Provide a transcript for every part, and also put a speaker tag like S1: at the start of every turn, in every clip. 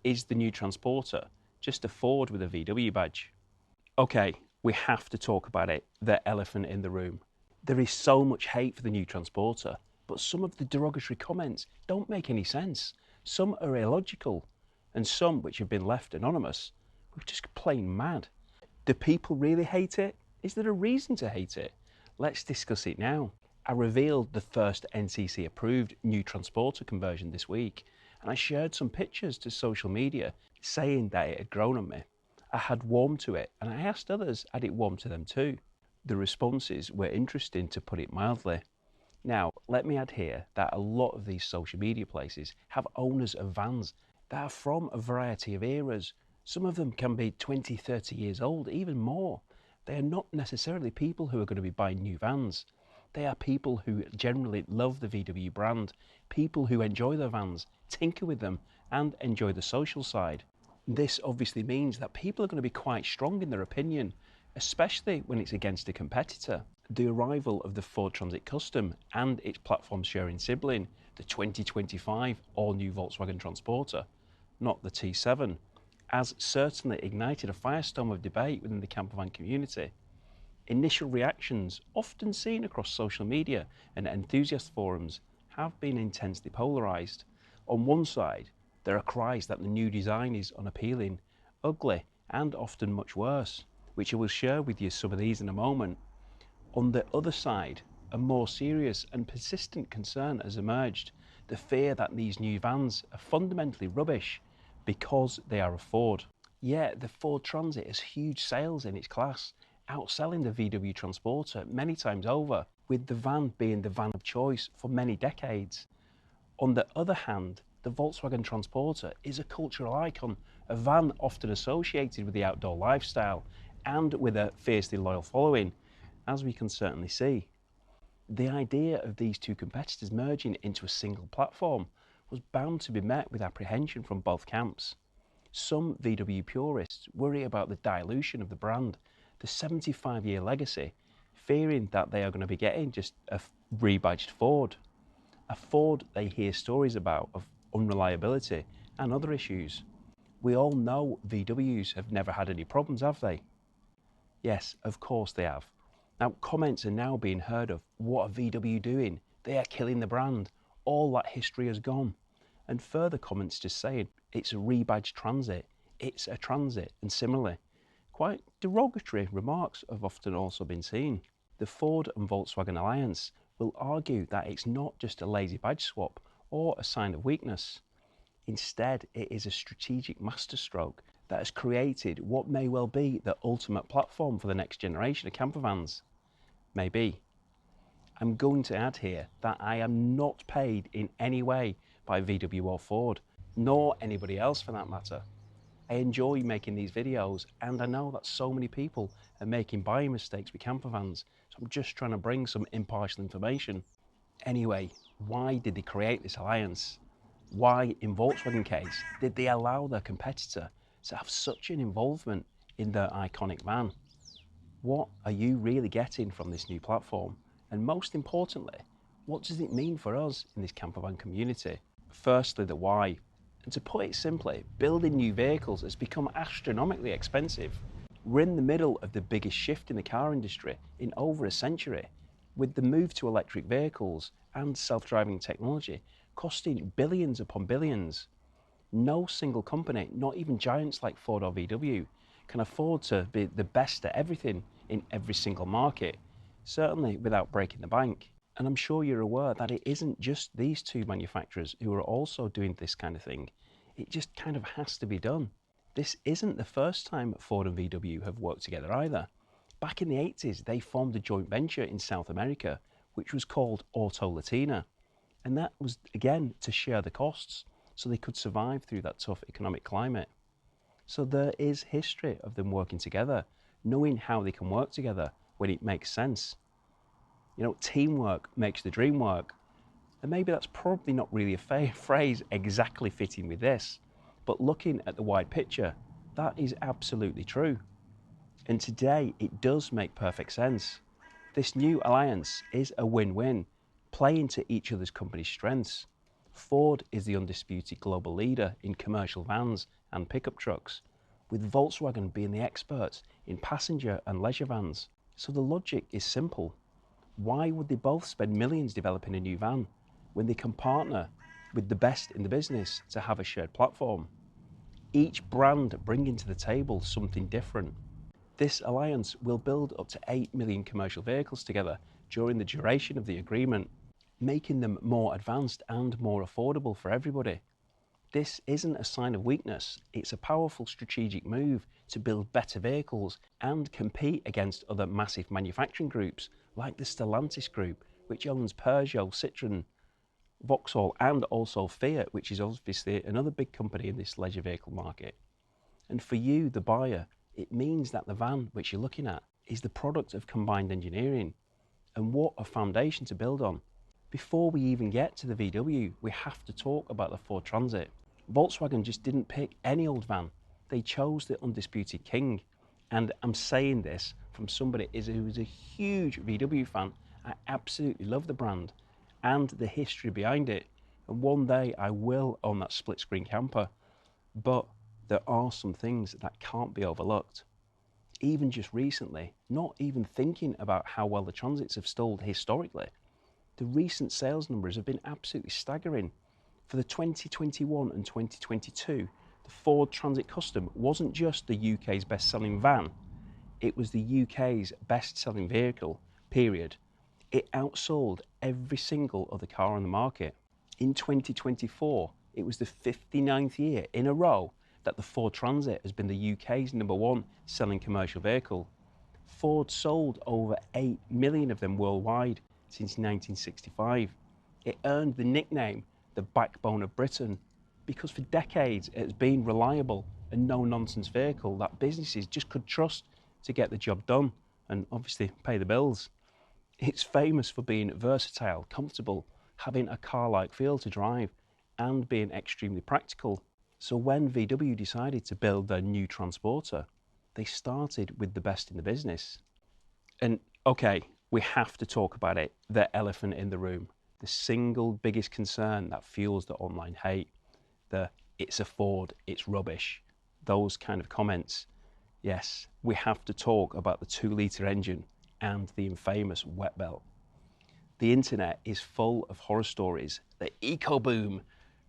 S1: Is the new Transporter just a Ford with a VW badge? Okay, we have to talk about it, the elephant in the room. There is so much hate for the new Transporter, but some of the derogatory comments don't make any sense. Some are illogical, and some, which have been left anonymous, were just plain mad. Do people really hate it? Is there a reason to hate it? Let's discuss it now. I revealed the first NCC approved new Transporter conversion this week, and I shared some pictures to social media saying that it had grown on me. I had warmed to it, and I asked others had it warmed to them too. The responses were interesting, to put it mildly. Now, let me add here that a lot of these social media places have owners of vans that are from a variety of eras. Some of them can be 20, 30 years old, even more. They are not necessarily people who are going to be buying new vans. They are people who generally love the VW brand, people who enjoy their vans, tinker with them, and enjoy the social side. This obviously means that people are going to be quite strong in their opinion, especially when it's against a competitor. The arrival of the Ford Transit Custom and its platform sharing sibling, the 2025 all-new Volkswagen Transporter, not the T7, has certainly ignited a firestorm of debate within the campervan community. Initial reactions, often seen across social media and enthusiast forums, have been intensely polarised. On one side, there are cries that the new design is unappealing, ugly, and often much worse, which I will share with you some of these in a moment. On the other side, a more serious and persistent concern has emerged, the fear that these new vans are fundamentally rubbish because they are a Ford. Yet the Ford Transit has huge sales in its class, outselling the VW Transporter many times over, with the van being the van of choice for many decades. On the other hand, the Volkswagen Transporter is a cultural icon, a van often associated with the outdoor lifestyle and with a fiercely loyal following, as we can certainly see. The idea of these two competitors merging into a single platform was bound to be met with apprehension from both camps. Some VW purists worry about the dilution of the brand, the 75-year legacy, fearing that they are going to be getting just a rebadged Ford. A Ford they hear stories about of unreliability and other issues. We all know VWs have never had any problems, have they? Yes, of course they have. Now, comments are now being heard of, what are VW doing? They are killing the brand. All that history has gone. And further comments just saying, it's a rebadged Transit, it's a Transit, and similarly. Quite derogatory remarks have often also been seen. The Ford and Volkswagen alliance will argue that it's not just a lazy badge swap or a sign of weakness. Instead, it is a strategic masterstroke that has created what may well be the ultimate platform for the next generation of campervans. Maybe. I'm going to add here that I am not paid in any way by VW or Ford, nor anybody else for that matter. I enjoy making these videos, and I know that so many people are making buying mistakes with campervans, so I'm just trying to bring some impartial information. Anyway, why did they create this alliance? Why, in Volkswagen case, did they allow their competitor to have such an involvement in their iconic van? What are you really getting from this new platform? And most importantly, what does it mean for us in this campervan community? Firstly, the why. And to put it simply, building new vehicles has become astronomically expensive. We're in the middle of the biggest shift in the car industry in over a century, with the move to electric vehicles and self-driving technology costing billions upon billions. No single company, not even giants like Ford or VW, can afford to be the best at everything in every single market, certainly without breaking the bank. And I'm sure you're aware that it isn't just these two manufacturers who are also doing this kind of thing. It just kind of has to be done. This isn't the first time Ford and VW have worked together either. Back in the 80s, they formed a joint venture in South America, which was called Auto Latina. And that was, again, to share the costs so they could survive through that tough economic climate. So there is history of them working together, knowing how they can work together when it makes sense. You know, teamwork makes the dream work. And maybe that's probably not really a phrase exactly fitting with this, but looking at the wide picture, that is absolutely true. And today it does make perfect sense. This new alliance is a win-win, playing to each other's company's strengths. Ford is the undisputed global leader in commercial vans and pickup trucks, with Volkswagen being the experts in passenger and leisure vans. So the logic is simple. Why would they both spend millions developing a new van when they can partner with the best in the business to have a shared platform? Each brand bringing to the table something different. This alliance will build up to 8 million commercial vehicles together during the duration of the agreement, making them more advanced and more affordable for everybody. This isn't a sign of weakness, it's a powerful strategic move to build better vehicles and compete against other massive manufacturing groups like the Stellantis group, which owns Peugeot, Citroën, Vauxhall and also Fiat, which is obviously another big company in this leisure vehicle market. And for you, the buyer, it means that the van which you're looking at is the product of combined engineering. And what a foundation to build on. Before we even get to the VW, we have to talk about the Ford Transit. Volkswagen just didn't pick any old van. They chose the undisputed king. And I'm saying this from somebody who is a huge VW fan. I absolutely love the brand and the history behind it. And one day I will own that split screen camper. But there are some things that can't be overlooked. Even just recently, not even thinking about how well the Transits have sold historically, the recent sales numbers have been absolutely staggering. For the 2021 and 2022, the Ford Transit Custom wasn't just the UK's best-selling van, it was the UK's best-selling vehicle, period. It outsold every single other car on the market. In 2024, it was the 59th year in a row that the Ford Transit has been the UK's #1 selling commercial vehicle. Ford sold over 8 million of them worldwide since 1965. It earned the nickname the backbone of Britain because for decades it has been reliable and no-nonsense vehicle that businesses just could trust to get the job done and obviously pay the bills. It's famous for being versatile, comfortable, having a car-like feel to drive and being extremely practical. So when VW decided to build their new Transporter, they started with the best in the business. And okay, we have to talk about it, the elephant in the room, the single biggest concern that fuels the online hate, it's a Ford, it's rubbish, those kind of comments. Yes, we have to talk about the 2-litre engine and the infamous wet belt. The internet is full of horror stories, the EcoBoom,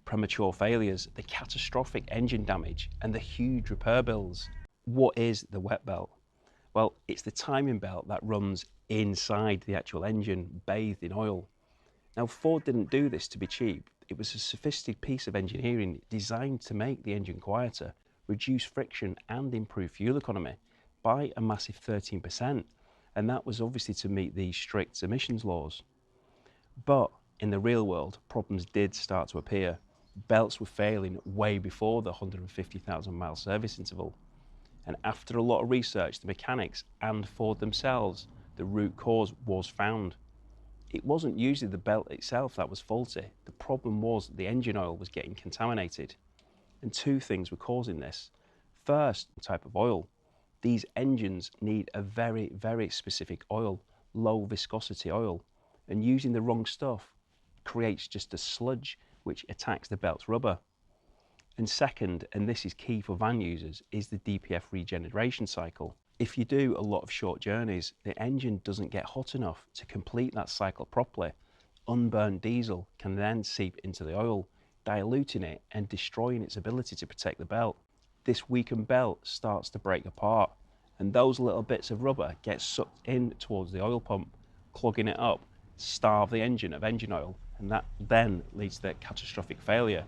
S1: premature failures, the catastrophic engine damage, and the huge repair bills. What is the wet belt? Well, it's the timing belt that runs inside the actual engine, bathed in oil. Now, Ford didn't do this to be cheap. It was a sophisticated piece of engineering designed to make the engine quieter, reduce friction, and improve fuel economy by a massive 13%. And that was obviously to meet the strict emissions laws. But in the real world, problems did start to appear. Belts were failing way before the 150,000 mile service interval. And after a lot of research, the mechanics and Ford themselves, the root cause was found. It wasn't usually the belt itself that was faulty. The problem was the engine oil was getting contaminated. And two things were causing this. First, the type of oil. These engines need a very, very specific oil, low viscosity oil. And using the wrong stuff creates just a sludge which attacks the belt's rubber. And second, and this is key for van users, is the DPF regeneration cycle. If you do a lot of short journeys, the engine doesn't get hot enough to complete that cycle properly. Unburned diesel can then seep into the oil, diluting it and destroying its ability to protect the belt. This weakened belt starts to break apart, and those little bits of rubber get sucked in towards the oil pump, clogging it up, starve the engine of engine oil, and that then leads to catastrophic failure.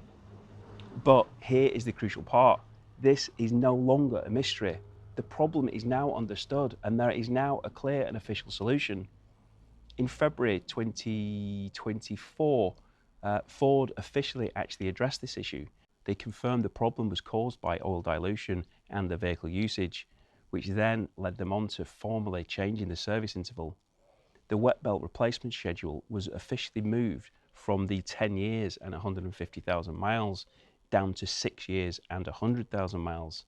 S1: But here is the crucial part. This is no longer a mystery. The problem is now understood, and there is now a clear and official solution. In February 2024, Ford officially actually addressed this issue. They confirmed the problem was caused by oil dilution and the vehicle usage, which then led them on to formally changing the service interval. The wet belt replacement schedule was officially moved from the 10 years and 150,000 miles down to 6 years and 100,000 miles.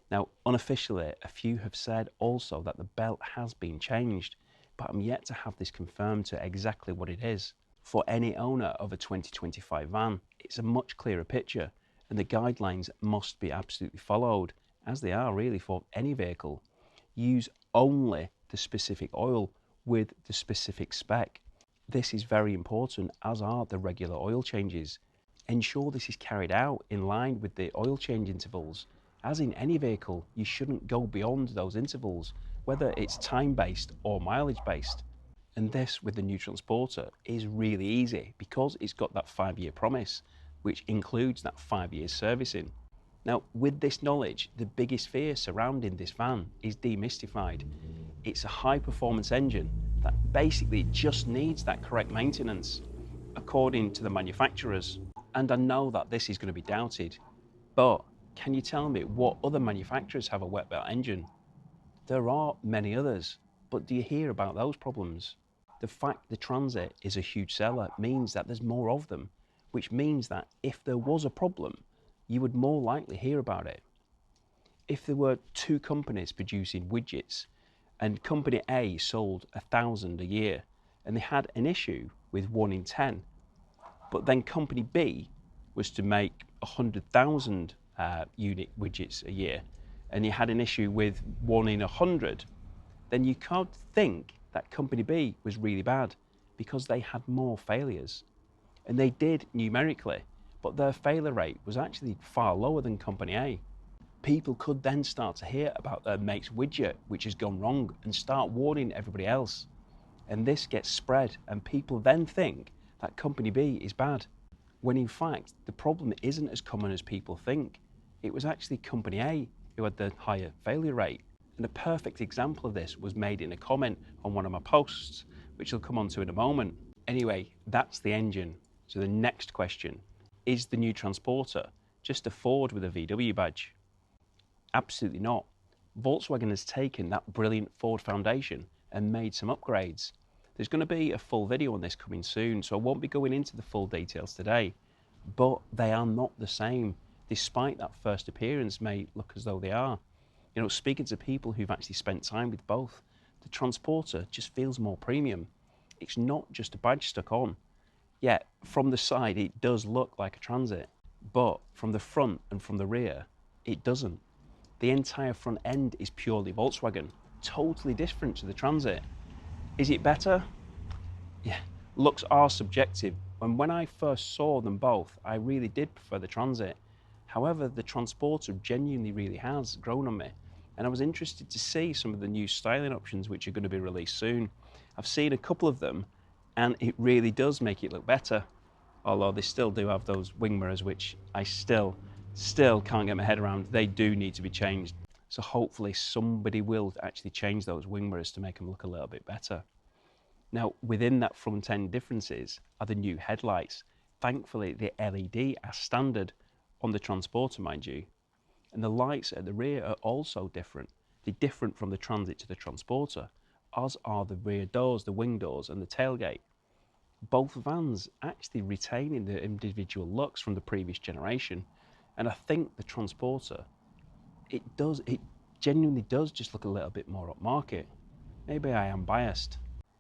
S1: Now, unofficially, a few have said also that the belt has been changed, but I'm yet to have this confirmed to exactly what it is. For any owner of a 2025 van, it's a much clearer picture, and the guidelines must be absolutely followed, as they are really for any vehicle. Use only the specific oil with the specific spec. This is very important, as are the regular oil changes. Ensure this is carried out in line with the oil change intervals. As in any vehicle, you shouldn't go beyond those intervals, whether it's time-based or mileage-based. And this, with the new Transporter, is really easy because it's got that 5-year promise, which includes that 5 years servicing. Now, with this knowledge, the biggest fear surrounding this van is demystified. It's a high-performance engine that basically just needs that correct maintenance, according to the manufacturers. And I know that this is going to be doubted, but can you tell me what other manufacturers have a wet belt engine? There are many others, but do you hear about those problems? The fact the Transit is a huge seller means that there's more of them, which means that if there was a problem, you would more likely hear about it. If there were 2 companies producing widgets and company A sold 1,000 a year and they had an issue with 1 in 10, but then company B was to make 100,000 unit widgets a year and you had an issue with 1 in 100, then you can't think that company B was really bad because they had more failures. And they did numerically, but their failure rate was actually far lower than company A. People could then start to hear about their mate's widget which has gone wrong and start warning everybody else. And this gets spread and people then think that company B is bad, when in fact the problem isn't as common as people think. It was actually company A who had the higher failure rate. And a perfect example of this was made in a comment on one of my posts, which I'll come on to in a moment. Anyway, that's the engine. So the next question, is the new Transporter just a Ford with a VW badge? Absolutely not. Volkswagen has taken that brilliant Ford foundation and made some upgrades. There's going to be a full video on this coming soon, so I won't be going into the full details today, but they are not the same, despite that first appearance may look as though they are. You know, speaking to people who've actually spent time with both, the Transporter just feels more premium. It's not just a badge stuck on. Yet, from the side, it does look like a Transit, but from the front and from the rear, it doesn't. The entire front end is purely Volkswagen, totally different to the Transit. Is it better? Yeah, looks are subjective, and when I first saw them both, I really did prefer the Transit. However, the Transporter genuinely really has grown on me, and I was interested to see some of the new styling options which are going to be released soon. I've seen a couple of them, and it really does make it look better, although they still do have those wing mirrors which I still can't get my head around. They do need to be changed, so hopefully somebody will actually change those wing mirrors to make them look a little bit better. Now, within that front end differences are the new headlights. Thankfully, the LED are standard on the Transporter, mind you. And the lights at the rear are also different. They're different from the Transit to the Transporter, as are the rear doors, the wing doors and the tailgate. Both vans actually retaining the individual looks from the previous generation, and I think the Transporter, it genuinely does just look a little bit more upmarket. Maybe I am biased.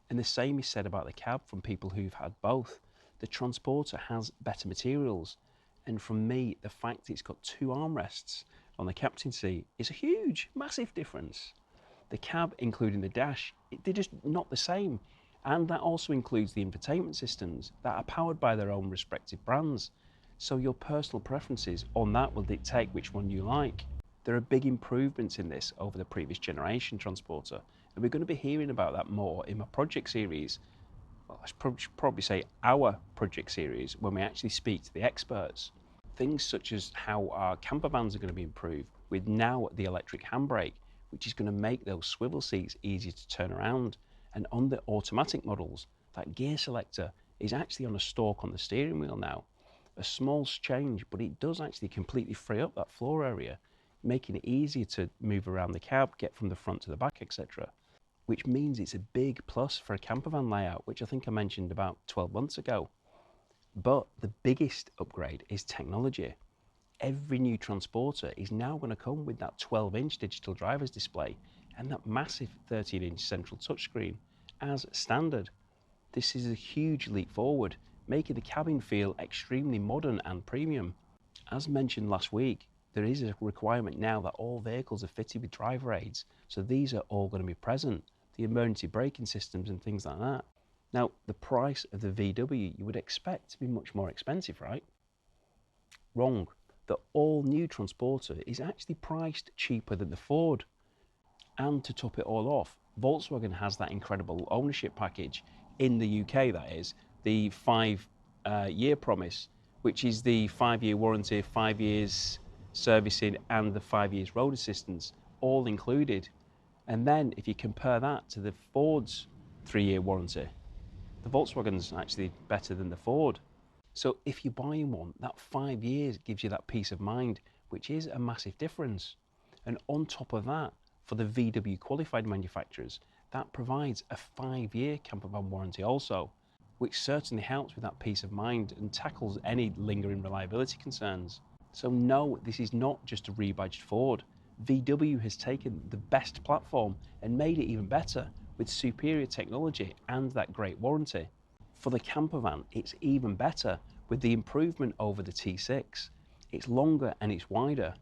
S1: And the same is said about the cab from people who've had both. The Transporter has better materials, and from me, the fact it's got 2 armrests on the captain seat is a huge, massive difference. The cab, including the dash, they're just not the same. And that also includes the infotainment systems that are powered by their own respective brands. So your personal preferences on that will dictate which one you like. There are big improvements in this over the previous generation Transporter, and we're going to be hearing about that more in my project series. Well, I should probably say our project series when we actually speak to the experts. Things such as how our campervans are going to be improved with now the electric handbrake, which is going to make those swivel seats easier to turn around. And on the automatic models, that gear selector is actually on a stalk on the steering wheel now. A small change, but it does actually completely free up that floor area, making it easier to move around the cab, get from the front to the back, etc. Which means it's a big plus for a campervan layout, which I think I mentioned about 12 months ago. But the biggest upgrade is technology. Every new Transporter is now going to come with that 12-inch digital driver's display and that massive 13-inch central touchscreen as standard. This is a huge leap forward, making the cabin feel extremely modern and premium. As mentioned last week, there is a requirement now that all vehicles are fitted with driver aids, so these are all going to be present, the emergency braking systems and things like that. Now, the price of the VW you would expect to be much more expensive, right? Wrong. The all-new Transporter is actually priced cheaper than the Ford. And to top it all off, Volkswagen has that incredible ownership package in the UK, that is, the 5-year promise, which is the 5-year warranty, 5 years servicing, and the 5 years road assistance, all included. And then if you compare that to the Ford's 3-year warranty, the Volkswagen's actually better than the Ford. So if you're buying one, that 5 years gives you that peace of mind, which is a massive difference. And on top of that, for the VW qualified manufacturers, that provides a 5-year Campervan warranty also, which certainly helps with that peace of mind and tackles any lingering reliability concerns. So no, this is not just a rebadged Ford. VW has taken the best platform and made it even better with superior technology and that great warranty. For the Campervan, it's even better with the improvement over the T6. It's longer and it's wider.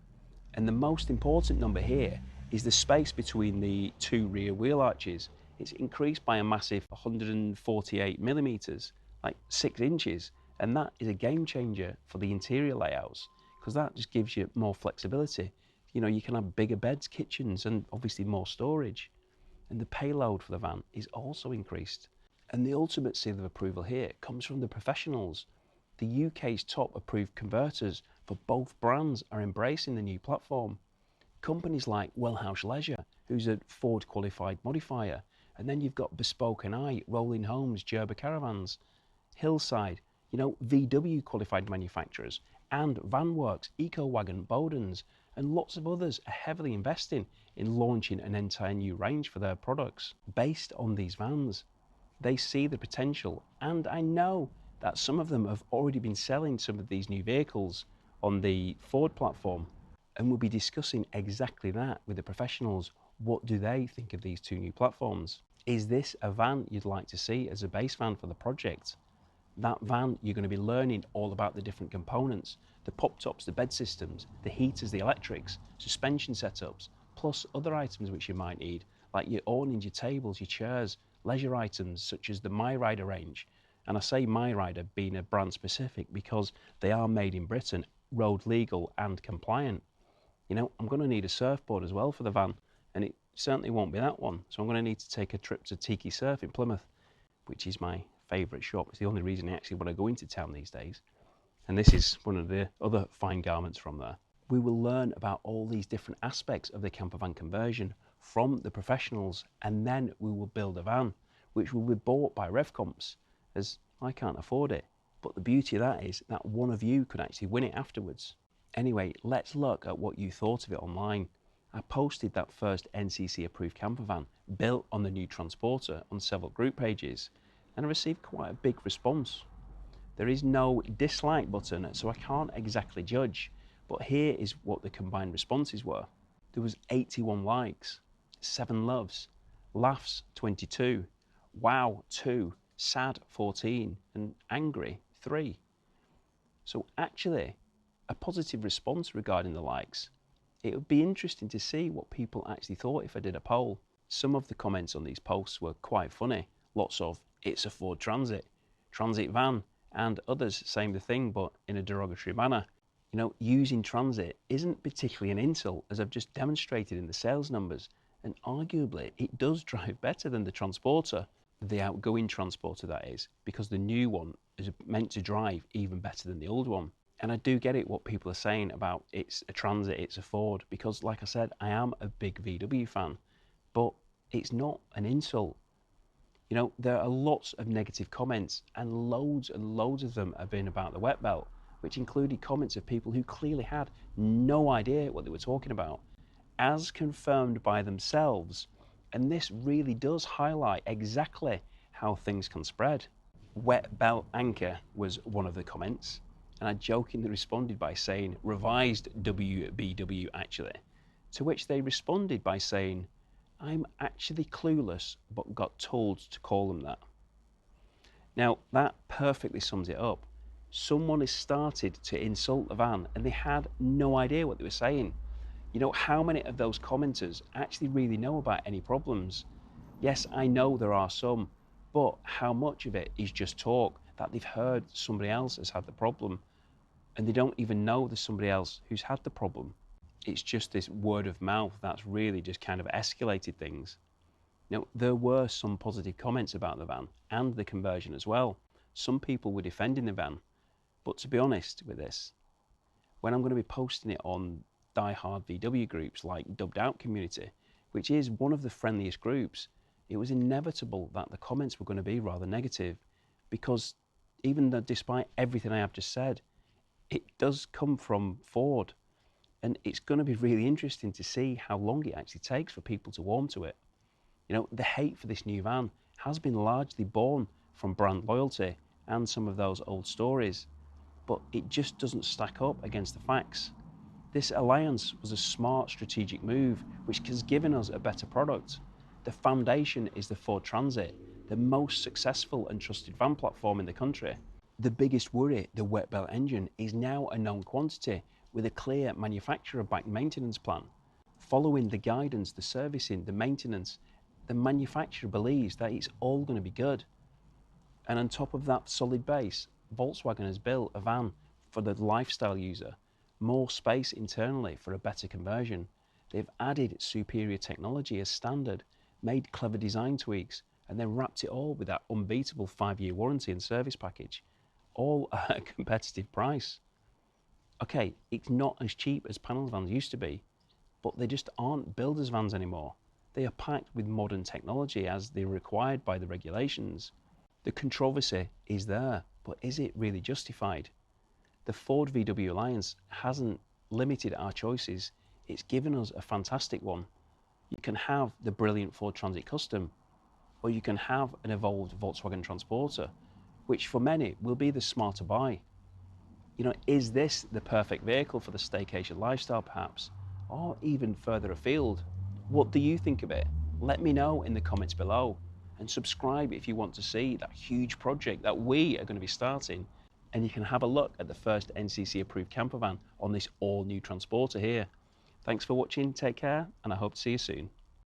S1: And the most important number here is the space between the two rear wheel arches. It's increased by a massive 148 millimeters, like 6 inches. And that is a game changer for the interior layouts, because that just gives you more flexibility. You know, you can have bigger beds, kitchens, and obviously more storage. And the payload for the van is also increased. And the ultimate seal of approval here comes from the professionals. The UK's top approved converters for both brands are embracing the new platform. Companies like Wellhouse Leisure, who's a Ford qualified modifier, and then you've got Bespoke and I, Rolling Homes, Gerber Caravans, Hillside, you know, VW qualified manufacturers, and VanWorks, EcoWagon, Bowden's, and lots of others are heavily investing in launching an entire new range for their products based on these vans. They see the potential, and I know that some of them have already been selling some of these new vehicles on the Ford platform, and we'll be discussing exactly that with the professionals. What do they think of these two new platforms? Is this a van you'd like to see as a base van for the project? That van, you're going to be learning all about the different components, the pop tops, the bed systems, the heaters, the electrics, suspension setups, plus other items which you might need, like your awnings, your tables, your chairs, leisure items such as the My Rider range. And I say My Rider being a brand specific because they are made in Britain, road legal and compliant. You know, I'm going to need a surfboard as well for the van, and it certainly won't be that one. So I'm going to need to take a trip to Tiki Surf in Plymouth, which is my favourite shop. It's the only reason I actually want to go into town these days. And this is one of the other fine garments from there. We will learn about all these different aspects of the campervan conversion from the professionals, and then we will build a van, which will be bought by RevComps, as I can't afford it. But the beauty of that is that one of you could actually win it afterwards. Anyway, let's look at what you thought of it online. I posted that first NCC approved campervan built on the new Transporter on several group pages, and I received quite a big response. There is no dislike button, so I can't exactly judge, but here is what the combined responses were. There was 81 likes, 7 loves, laughs 22, wow 2, sad 14, and angry 3. So actually, a positive response regarding the likes. It would be interesting to see what people actually thought if I did a poll. Some of the comments on these posts were quite funny. Lots of, it's a Ford Transit, Transit van, and others saying the thing but in a derogatory manner. You know, using Transit isn't particularly an insult, as I've just demonstrated in the sales numbers, and arguably it does drive better than the Transporter, the outgoing Transporter that is, because the new one is meant to drive even better than the old one. And I do get it what people are saying about it's a Transit, it's a Ford, because like I said, I am a big VW fan, but it's not an insult. You know, there are lots of negative comments, and loads of them have been about the wet belt, which included comments of people who clearly had no idea what they were talking about, as confirmed by themselves. And this really does highlight exactly how things can spread. Wet belt anchor was one of the comments, and I jokingly responded by saying revised WBW actually, to which they responded by saying, I'm actually clueless but got told to call them that. Now, that perfectly sums it up. Someone has started to insult the van and they had no idea what they were saying. You know, how many of those commenters actually really know about any problems? Yes, I know there are some, but how much of it is just talk that they've heard somebody else has had the problem and they don't even know there's somebody else who's had the problem? It's just this word of mouth that's really just kind of escalated things. Now, there were some positive comments about the van and the conversion as well. Some people were defending the van, but to be honest with this, when I'm going to be posting it on die-hard VW groups like Dubbed Out Community, which is one of the friendliest groups, it was inevitable that the comments were going to be rather negative, because even though, despite everything I have just said, it does come from Ford, and it's going to be really interesting to see how long it actually takes for people to warm to it. You know, the hate for this new van has been largely born from brand loyalty and some of those old stories, but it just doesn't stack up against the facts. This alliance was a smart strategic move which has given us a better product. The foundation is the Ford Transit, the most successful and trusted van platform in the country. The biggest worry, the wet belt engine, is now a known quantity with a clear manufacturer-backed maintenance plan. Following the guidance, the servicing, the maintenance, the manufacturer believes that it's all going to be good. And on top of that solid base, Volkswagen has built a van for the lifestyle user, more space internally for a better conversion. They've added superior technology as standard, made clever design tweaks, and then wrapped it all with that unbeatable 5-year warranty and service package, all at a competitive price. Okay, it's not as cheap as panel vans used to be, but they just aren't builders vans anymore. They are packed with modern technology as they're required by the regulations. The controversy is there, but is it really justified? The Ford VW Alliance hasn't limited our choices, it's given us a fantastic one. You can have the brilliant Ford Transit Custom, or you can have an evolved Volkswagen Transporter, which for many will be the smarter buy. You know, is this the perfect vehicle for the staycation lifestyle perhaps, or even further afield? What do you think of it? Let me know in the comments below, and subscribe if you want to see that huge project that we are going to be starting, and you can have a look at the first NCC approved campervan on this all new transporter here. Thanks for watching, take care, and I hope to see you soon.